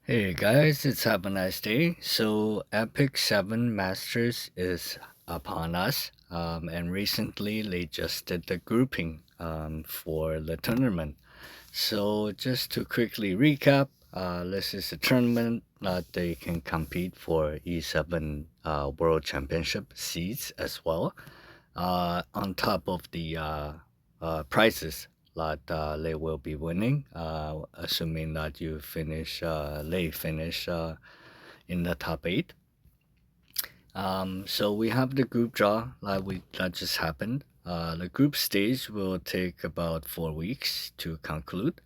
Hey guys, it's have a nice day. So Epic 7 Masters is upon us, and recently they just did the grouping for the tournament. So just to quickly recap, this is a tournament that they can compete for E7 World Championship seeds as well, on top of the prizes that they will be winning, assuming that you finish, they finish in the top eight. So we have the group draw that just happened. The group stage will take about 4 weeks to conclude,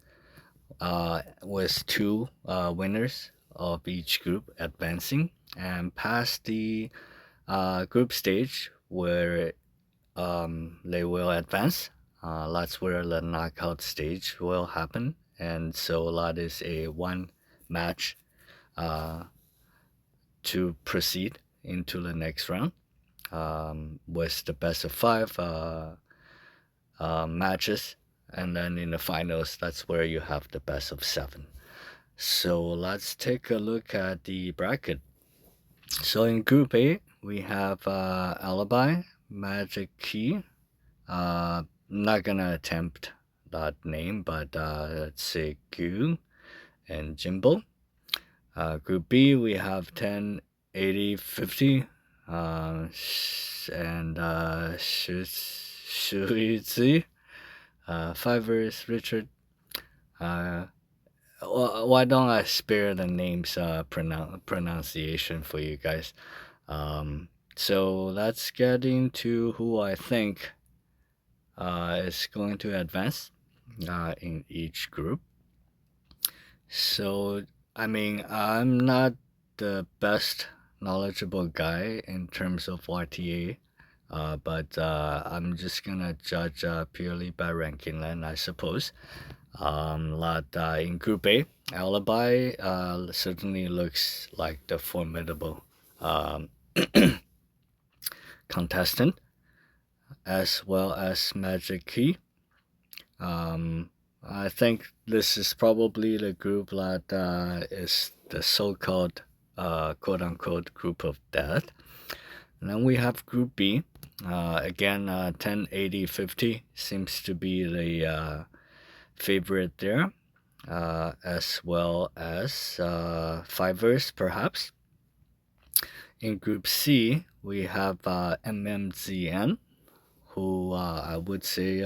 with two winners of each group advancing and past the group stage where they will advance. That's where the knockout stage will happen, and so that is a one match uh, to proceed into the next round, with the best of five matches, and then in the finals, that's where you have the best of seven. So let's take a look at the bracket. So in Group A, we have Alibi, Magic Key. Not gonna attempt that name, but let's say Gu and Jimbo. Group B, we have 10, 80, 50, and Shuizi, Fivers, Richard. Uh, why don't I spare the names pronunciation for you guys? So let's get into who I think is going to advance in each group. So, I mean, I'm not the best knowledgeable guy in terms of RTA, but I'm just gonna judge purely by ranking then, I suppose. In Group A, Alibi certainly looks like the formidable um, contestant, as well as Magic Key. Um, I think this is probably the group that is the so-called quote unquote group of death. And then we have Group B. Again, 10, 80, 50 seems to be the favorite there, as well as Fivers, perhaps. In Group C, we have MMZN, who I would say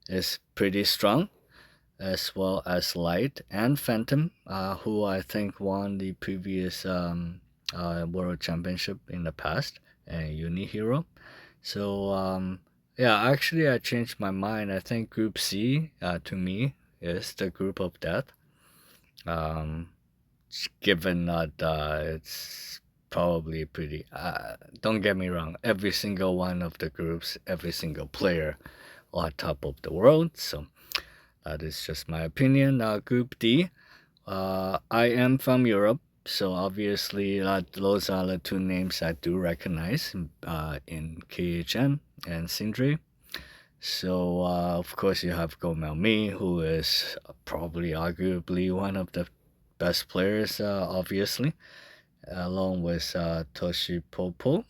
is pretty strong, as well as Light and Phantom, who I think won the previous World Championship in the past, and Unihero. So, yeah, actually, I changed my mind. I think Group C, to me, is the group of death. Um, Given that it's probably pretty. Don't get me wrong, every single one of the groups, every single player are top of the world. So that is just my opinion. Group D, I am from Europe, so obviously those are the two names I do recognize in KHN and Sindri. So, of course, you have Go Mi, who is probably arguably one of the best players, obviously, along with Toshi Popo.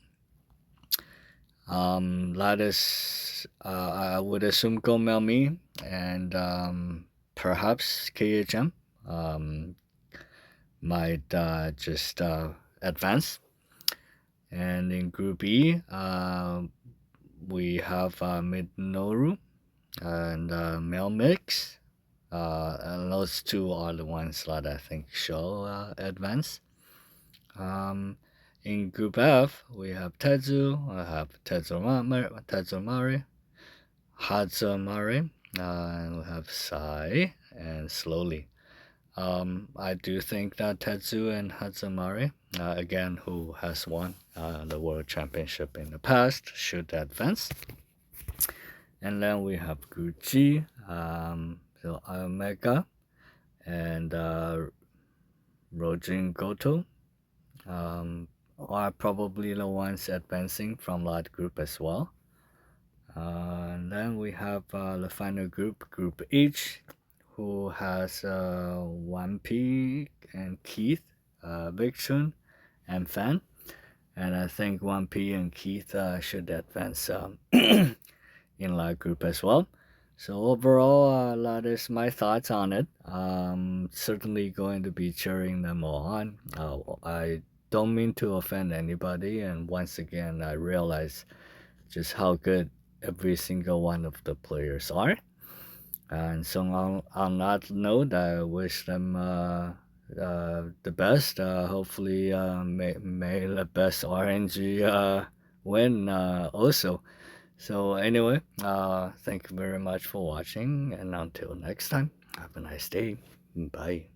That is, I would assume Go Mi and perhaps KHM might just advance. And in Group E, we have Midnoru and Melmix. And those two are the ones that I think shall advance. In Group F, we have Tetsu, I have Tetsumari, Hatsumari, and we have Sai, and Slowly. I do think that Tetsu and Hatsumari, again, who has won the World Championship in the past, should advance. And then we have Gucci, so Omega, and Rojin Goto are probably the ones advancing from that group as well. And then we have the final group, Group H, who has 1P and Keith, Big Chun, and Fan. And I think 1P and Keith should advance in live group as well. So overall, that is my thoughts on it. Certainly going to be cheering them all on. I don't mean to offend anybody, and once again, I realize just how good every single one of the players are. And so on that note, I wish them the best. Hopefully, may the best RNG win also. So anyway, thank you very much for watching, and until next time, have a nice day. Bye.